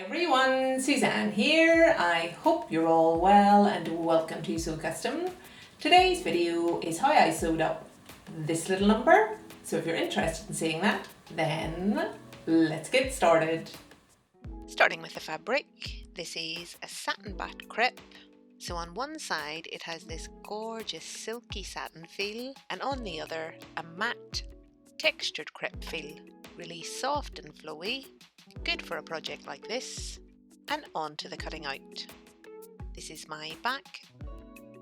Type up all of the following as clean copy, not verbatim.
Everyone, Suzanne here. I hope you're all well and welcome to Sew Custom. Today's video is how I sewed up this little number. So if you're interested in seeing that, then let's get started. Starting with the fabric, this is a satin back crepe. So on one side it has this gorgeous silky satin feel, and on the other a matte textured crepe feel, really soft and flowy, good for a project like this. And on to the cutting out. This is my back.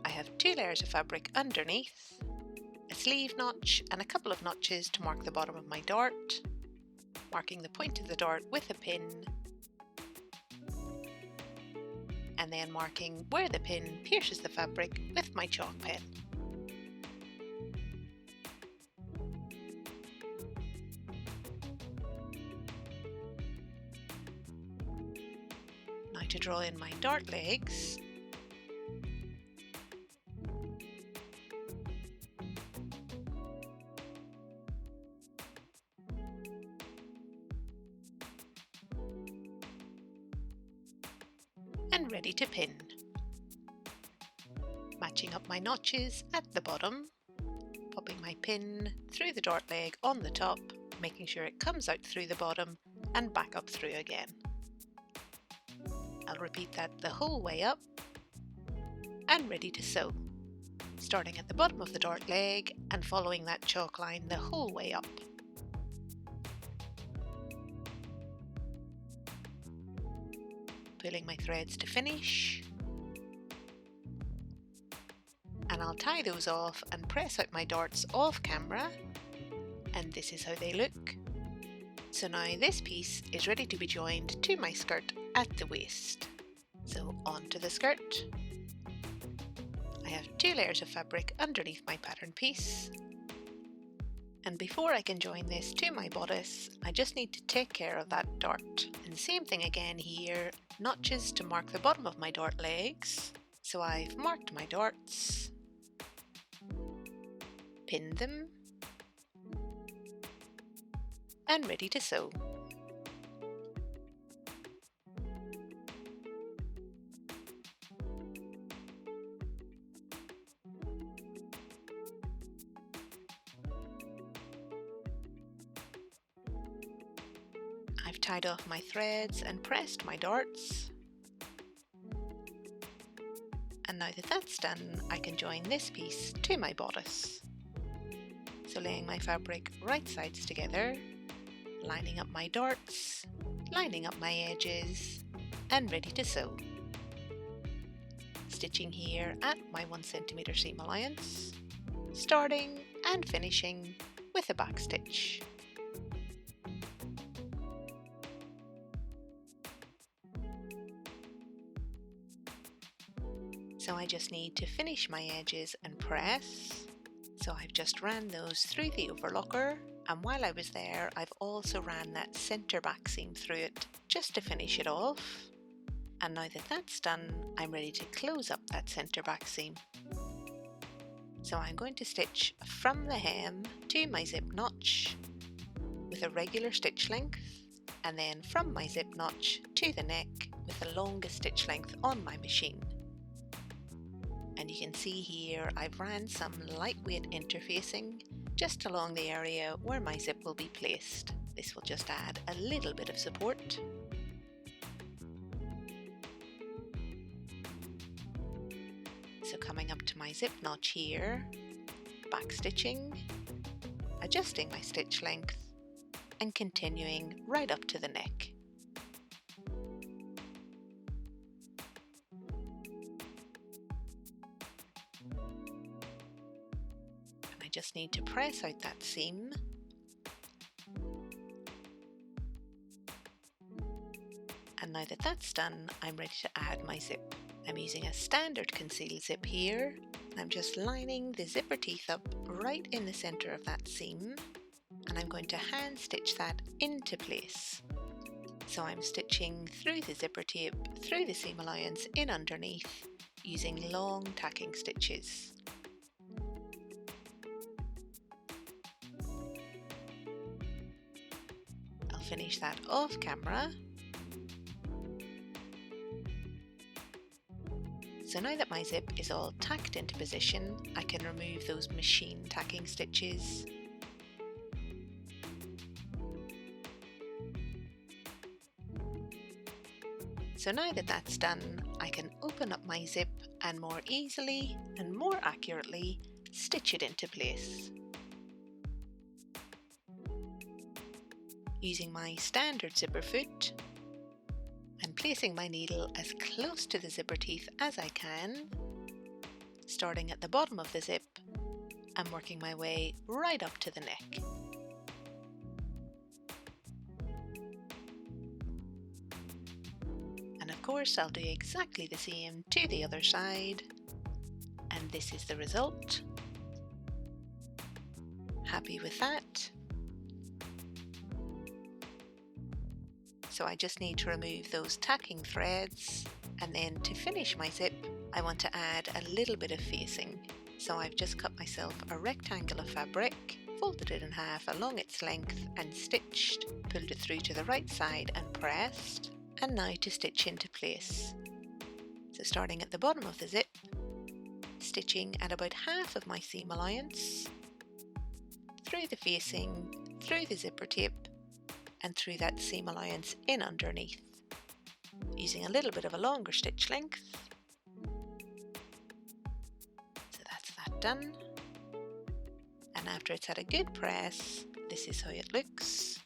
I have 2 layers of fabric underneath, a sleeve notch and a couple of notches to mark the bottom of my dart, marking the point of the dart with a pin, and then marking where the pin pierces the fabric with my chalk pen. Now to draw in my dart legs. And ready to pin. Matching up my notches at the bottom, popping my pin through the dart leg on the top, making sure it comes out through the bottom and back up through again. I'll repeat that the whole way up and ready to sew. Starting at the bottom of the dart leg and following that chalk line the whole way up. Pulling my threads to finish, and I'll tie those off and press out my darts off camera, and this is how they look. So now this piece is ready to be joined to my skirt at the waist. So onto the skirt. I have 2 layers of fabric underneath my pattern piece. And before I can join this to my bodice, I just need to take care of that dart. And same thing again here, notches to mark the bottom of my dart legs. So I've marked my darts, pinned them, and ready to sew. I've tied off my threads and pressed my darts. And now that that's done, I can join this piece to my bodice. So laying my fabric right sides together, lining up my darts, lining up my edges, and ready to sew. Stitching here at my 1 cm seam allowance, starting and finishing with a back stitch. So I just need to finish my edges and press. So I've just ran those through the overlocker, and while I was there I've also ran that centre back seam through it just to finish it off. And now that that's done, I'm ready to close up that centre back seam. So I'm going to stitch from the hem to my zip notch with a regular stitch length, and then from my zip notch to the neck with the longest stitch length on my machine. And you can see here I've ran some lightweight interfacing just along the area where my zip will be placed. This will just add a little bit of support. So coming up to my zip notch here, back stitching, adjusting my stitch length, and continuing right up to the neck. I just need to press out that seam, and now that that's done, I'm ready to add my zip. I'm using a standard conceal zip here, and I'm just lining the zipper teeth up right in the center of that seam, and I'm going to hand stitch that into place. So I'm stitching through the zipper tape, through the seam allowance, in underneath, using long tacking stitches. I'll finish that off camera, So now that my zip is all tacked into position, I can remove those machine tacking stitches. So now that that's done, I can open up my zip and more easily and more accurately stitch it into place. Using my standard zipper foot and placing my needle as close to the zipper teeth as I can, starting at the bottom of the zip and working my way right up to the neck. And of course I'll do exactly the same to the other side, and this is the result. Happy with that? So I just need to remove those tacking threads, and then to finish my zip I want to add a little bit of facing. So I've just cut myself a rectangle of fabric, folded it in half along its length and stitched, pulled it through to the right side and pressed, and now to stitch into place. So starting at the bottom of the zip, stitching at about half of my seam allowance, through the facing, through the zipper tape, and through that seam allowance in underneath, using a little bit of a longer stitch length. So that's that done. And after it's had a good press, this is how it looks.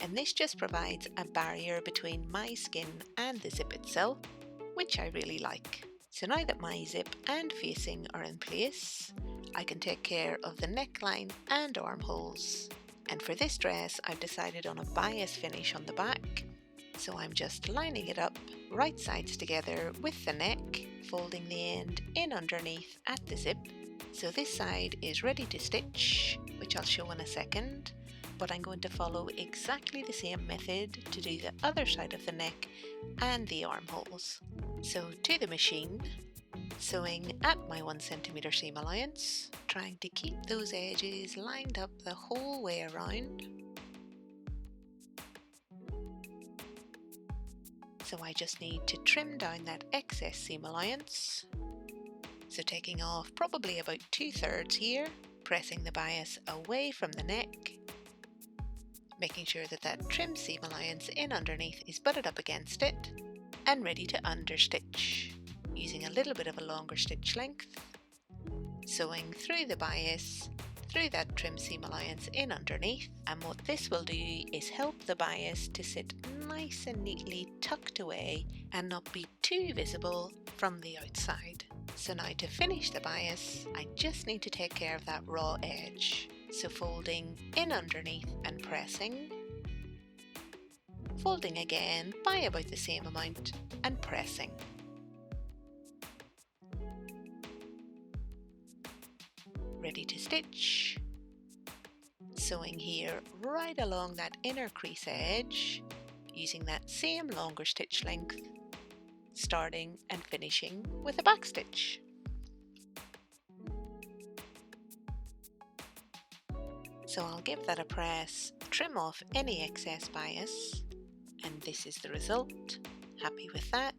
And this just provides a barrier between my skin and the zip itself, which I really like. So now that my zip and facing are in place, I can take care of the neckline and armholes. And for this dress, I've decided on a bias finish on the back. So I'm just lining it up, right sides together with the neck, folding the end in underneath at the zip. So this side is ready to stitch, which I'll show in a second, but I'm going to follow exactly the same method to do the other side of the neck and the armholes. So to the machine, sewing at my 1 centimeter seam allowance, trying to keep those edges lined up the whole way around. So I just need to trim down that excess seam allowance. So taking off probably about 2/3 here, pressing the bias away from the neck, making sure that that trim seam allowance in underneath is butted up against it and ready to understitch, using a little bit of a longer stitch length, sewing through the bias, through that trim seam allowance in underneath, and what this will do is help the bias to sit nice and neatly tucked away and not be too visible from the outside. So now to finish the bias, I just need to take care of that raw edge. So folding in underneath and pressing, folding again by about the same amount and pressing. Ready to stitch, sewing here right along that inner crease edge, using that same longer stitch length, starting and finishing with a back stitch. So I'll give that a press, trim off any excess bias, and this is the result. Happy with that.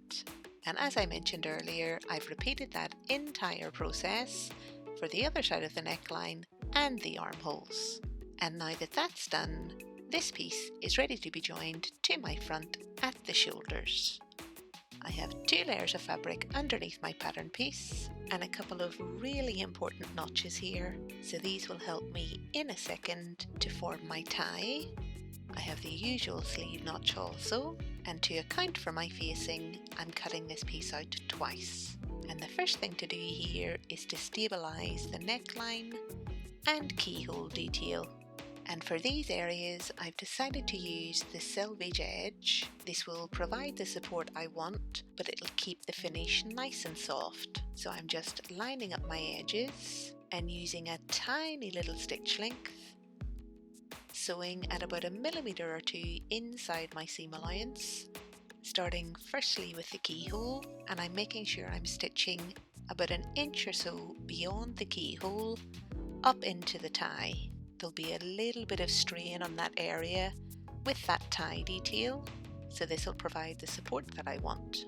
And as I mentioned earlier, I've repeated that entire process for the other side of the neckline and the armholes. And now that that's done, this piece is ready to be joined to my front at the shoulders. I have 2 layers of fabric underneath my pattern piece and a couple of really important notches here, so these will help me in a second to form my tie. I have the usual sleeve notch also, and to account for my facing, I'm cutting this piece out twice. And the first thing to do here is to stabilise the neckline and keyhole detail. And for these areas, I've decided to use the selvage edge. This will provide the support I want, but it'll keep the finish nice and soft. So I'm just lining up my edges and using a tiny little stitch length, sewing at about 1 millimeter or 2 inside my seam allowance, starting firstly with the keyhole, and I'm making sure I'm stitching about 1 inch or so beyond the keyhole up into the tie. There'll be a little bit of strain on that area with that tie detail, so this will provide the support that I want.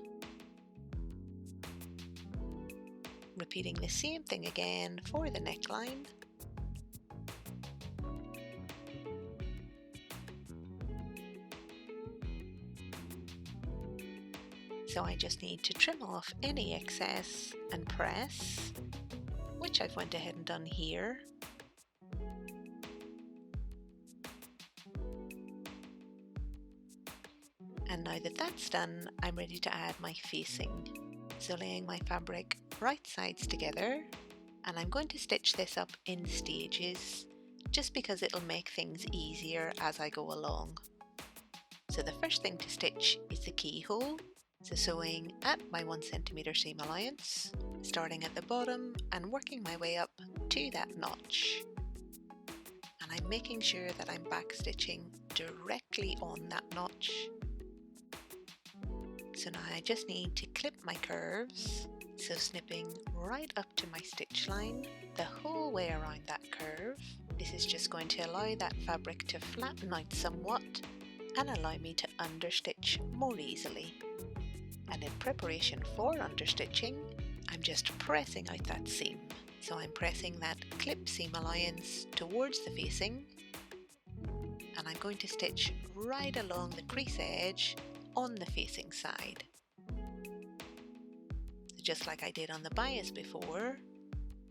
repeating the same thing again for the neckline. So I just need to trim off any excess and press, which I've went ahead and done here. And now that that's done, I'm ready to add my facing. So laying my fabric right sides together, and I'm going to stitch this up in stages, just because it'll make things easier as I go along. So the first thing to stitch is the keyhole. So sewing at my 1 centimeter seam allowance, starting at the bottom and working my way up to that notch. And I'm making sure that I'm back stitching directly on that notch. So now I just need to clip my curves, so snipping right up to my stitch line the whole way around that curve. This is just going to allow that fabric to flatten out somewhat and allow me to understitch more easily. And in preparation for understitching, I'm just pressing out that seam. So I'm pressing that clip seam allowance towards the facing, and I'm going to stitch right along the crease edge on the facing side. So just like I did on the bias before,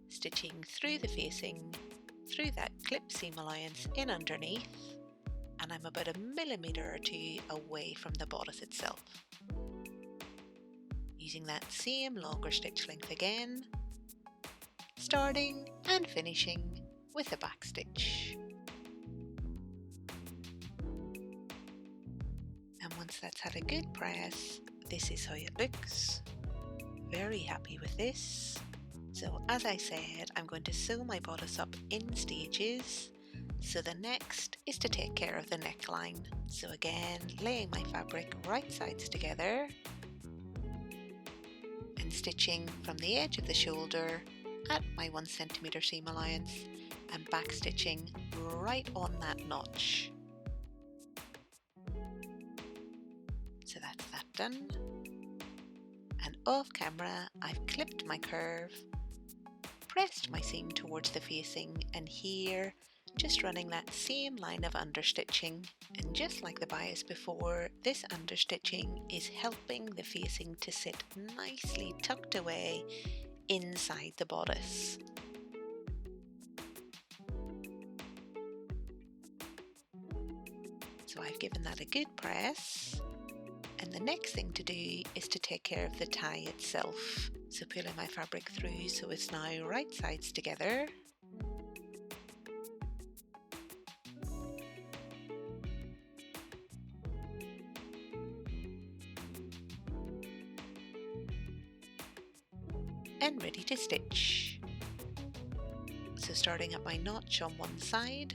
stitching through the facing, through that clip seam allowance in underneath, and I'm about 1 millimeter or 2 away from the bodice itself. Using that same longer stitch length again, starting and finishing with a back stitch. And once that's had a good press, this is how it looks. Very happy with this. So as I said, I'm going to sew my bodice up in stages. So the next is to take care of the neckline. So again, laying my fabric right sides together and stitching from the edge of the shoulder at my 1 centimeter seam allowance and back stitching right on that notch. So that's that done. And off camera, I've clipped my curve, pressed my seam towards the facing, and here just running that same line of understitching. And just like the bias before, this understitching is helping the facing to sit nicely tucked away inside the bodice. So I've given that a good press, and the next thing to do is to take care of the tie itself. So pulling my fabric through so it's now right sides together. And ready to stitch. So starting at my notch on one side,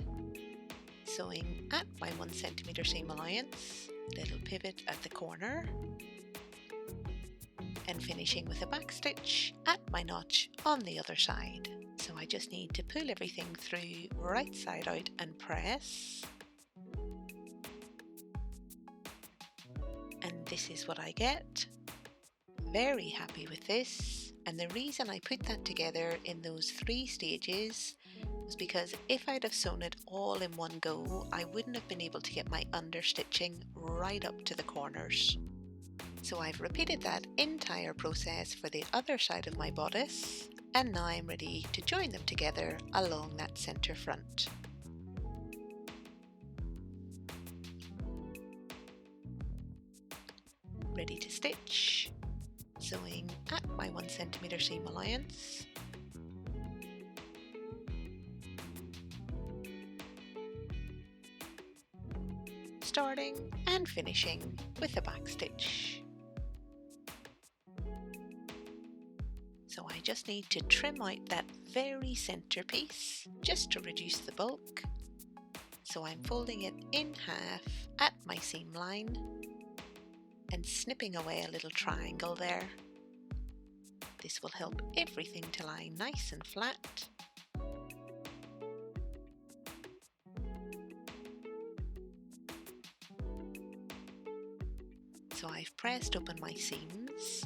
sewing at my 1 centimeter seam allowance, little pivot at the corner, and finishing with a back stitch at my notch on the other side. So I just need to pull everything through right side out and press. And this is what I get. Very happy with this. And the reason I put that together in those 3 stages was because if I'd have sewn it all in one go, I wouldn't have been able to get my understitching right up to the corners. So I've repeated that entire process for the other side of my bodice, and now I'm ready to join them together along that centre front. Ready to stitch. Sewing at my 1 centimeter seam allowance, starting and finishing with a back stitch. So I just need to trim out that very center piece just to reduce the bulk. So I'm folding it in half at my seam line and snipping away a little triangle there. This will help everything to lie nice and flat. So I've pressed open my seams,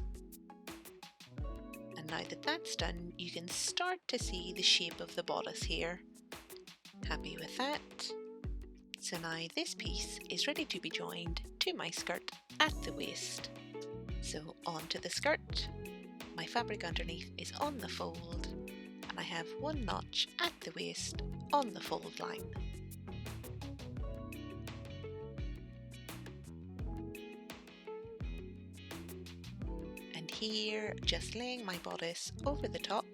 and And now that that's done, you can start to see the shape of the bodice here. Happy with that? So now this piece is ready to be joined to my skirt at the waist. So onto the skirt, my fabric underneath is on the fold, and I have one notch at the waist on the fold line. And here, just laying my bodice over the top.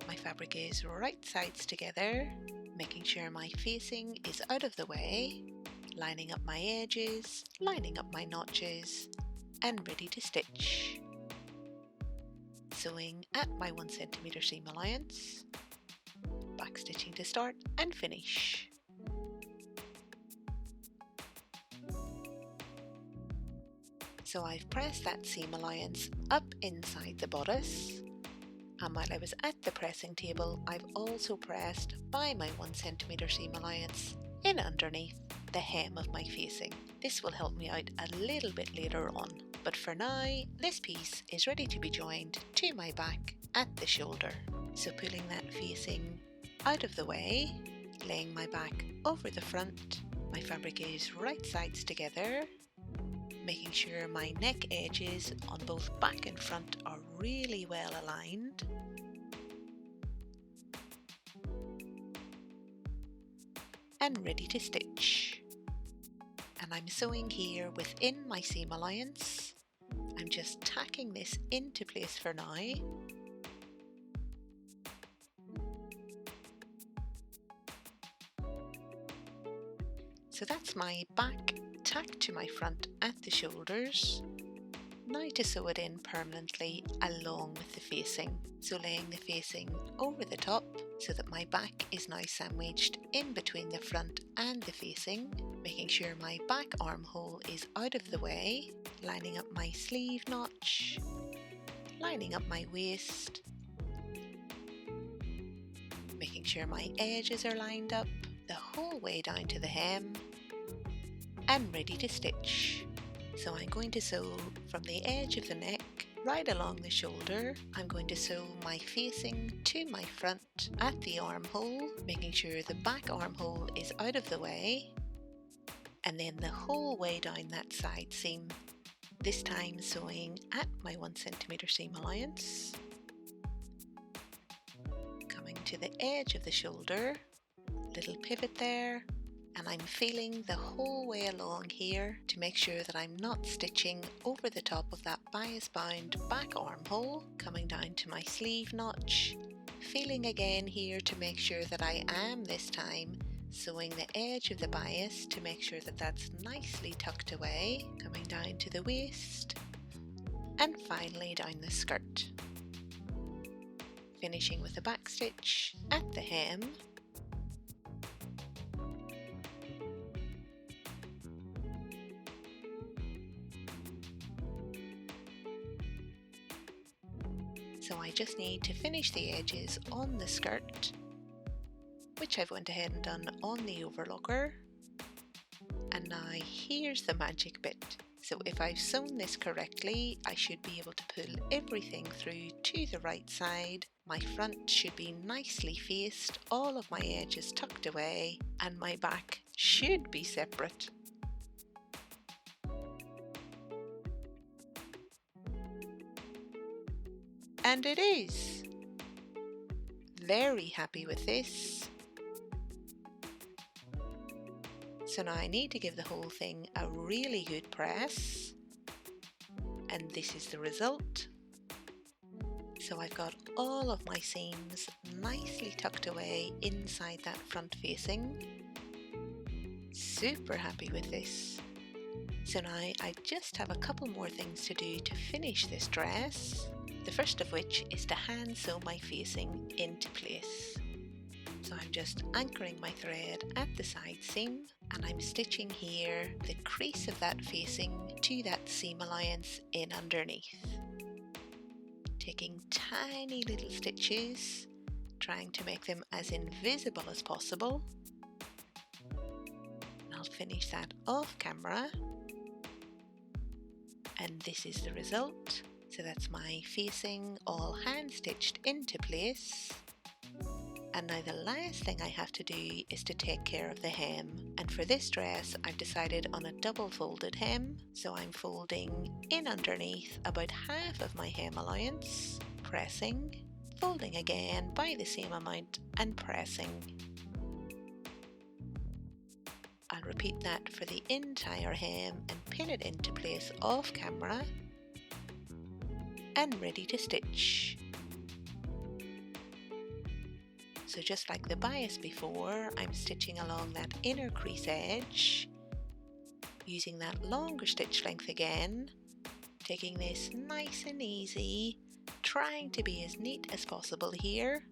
My fabric is right sides together, making sure my facing is out of the way, lining up my edges, lining up my notches, and ready to stitch. Sewing at my 1 centimeter seam allowance, back stitching to start and finish. So I've pressed that seam allowance up inside the bodice, and while I was at the pressing table, I've also pressed by my 1 centimeter seam allowance in underneath the hem of my facing. This will help me out a little bit later on, but for now, this piece is ready to be joined to my back at the shoulder. So pulling that facing out of the way, laying my back over the front, my fabric is right sides together, making sure my neck edges on both back and front are really well aligned. And ready to stitch. And I'm sewing here within my seam allowance. I'm just tacking this into place for now. So that's my back tacked to my front at the shoulders. Now to sew it in permanently along with the facing. So laying the facing over the top so that my back is now sandwiched in between the front and the facing, making sure my back armhole is out of the way, lining up my sleeve notch, lining up my waist, making sure my edges are lined up the whole way down to the hem, and ready to stitch. So I'm going to sew from the edge of the neck right along the shoulder. I'm going to sew my facing to my front at the armhole, making sure the back armhole is out of the way, and then the whole way down that side seam, this time sewing at my 1 centimeter seam allowance. Coming to the edge of the shoulder, little pivot there, and I'm feeling the whole way along here to make sure that I'm not stitching over the top of that bias bound back armhole, coming down to my sleeve notch, feeling again here to make sure that I am this time sewing the edge of the bias to make sure that that's nicely tucked away, coming down to the waist, and finally down the skirt. Finishing with a back stitch at the hem. So I just need to finish the edges on the skirt, which I've went ahead and done on the overlocker. And now here's the magic bit. So if I've sewn this correctly, I should be able to pull everything through to the right side. My front should be nicely faced, all of my edges tucked away, and my back should be separate. And it is. Very happy with this. So now I need to give the whole thing a really good press. And this is the result. So I've got all of my seams nicely tucked away inside that front facing. Super happy with this. So now I just have a couple more things to do to finish this dress. The first of which is to hand sew my facing into place. So I'm just anchoring my thread at the side seam, and I'm stitching here the crease of that facing to that seam allowance in underneath. Taking tiny little stitches, trying to make them as invisible as possible. And I'll finish that off camera. And this is the result. So that's my facing all hand stitched into place. And now the last thing I have to do is to take care of the hem. And for this dress, I've decided on a double folded hem. So I'm folding in underneath about half of my hem allowance, pressing, folding again by the same amount and pressing. I'll repeat that for the entire hem and pin it into place off camera and ready to stitch. So just like the bias before, I'm stitching along that inner crease edge, using that longer stitch length again, taking this nice and easy, trying to be as neat as possible here.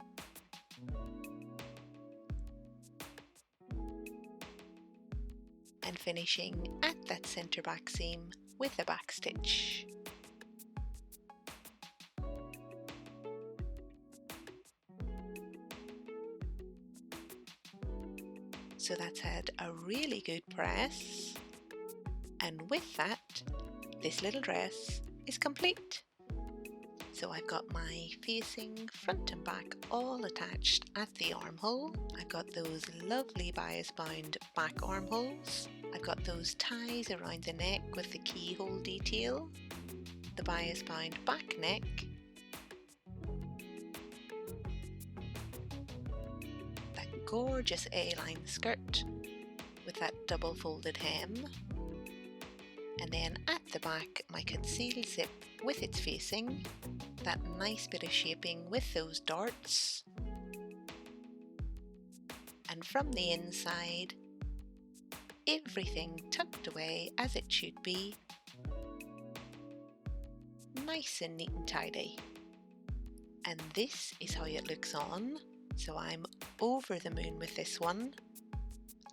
And finishing at that center back seam with a back stitch. So that's had a really good press, and with that, this little dress is complete. So I've got my facing front and back all attached at the armhole. I've got those lovely bias bound back armholes. I've got those ties around the neck with the keyhole detail, the bias bound back neck, gorgeous A-line skirt with that double folded hem, and then at the back my concealed zip with its facing, that nice bit of shaping with those darts, and from the inside everything tucked away as it should be, nice and neat and tidy. And this is how it looks on. So I'm over the moon with this one.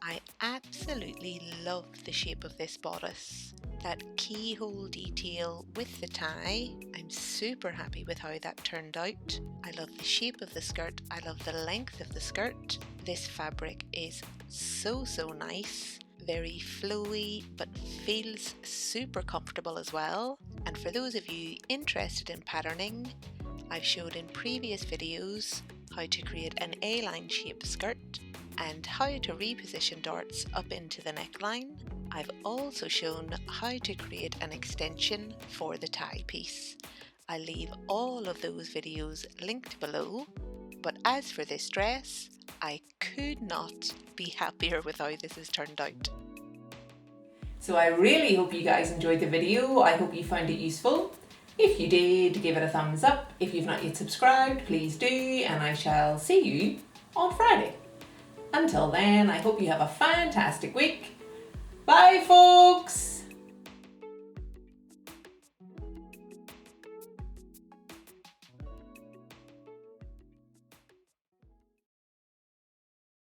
I absolutely love the shape of this bodice. That keyhole detail with the tie, I'm super happy with how that turned out. I love the shape of the skirt, I love the length of the skirt. This fabric is so nice, very flowy but feels super comfortable as well. And for those of you interested in patterning, I've showed in previous videos how to create an A-line shaped skirt and how to reposition darts up into the neckline. I've also shown how to create an extension for the tie piece. I'll leave all of those videos linked below, but as for this dress, I could not be happier with how this has turned out. So I really hope you guys enjoyed the video. I hope you found it useful. If you did, give it a thumbs up. If you've not yet subscribed, please do, and I shall see you on Friday. Until then, I hope you have a fantastic week. Bye, folks!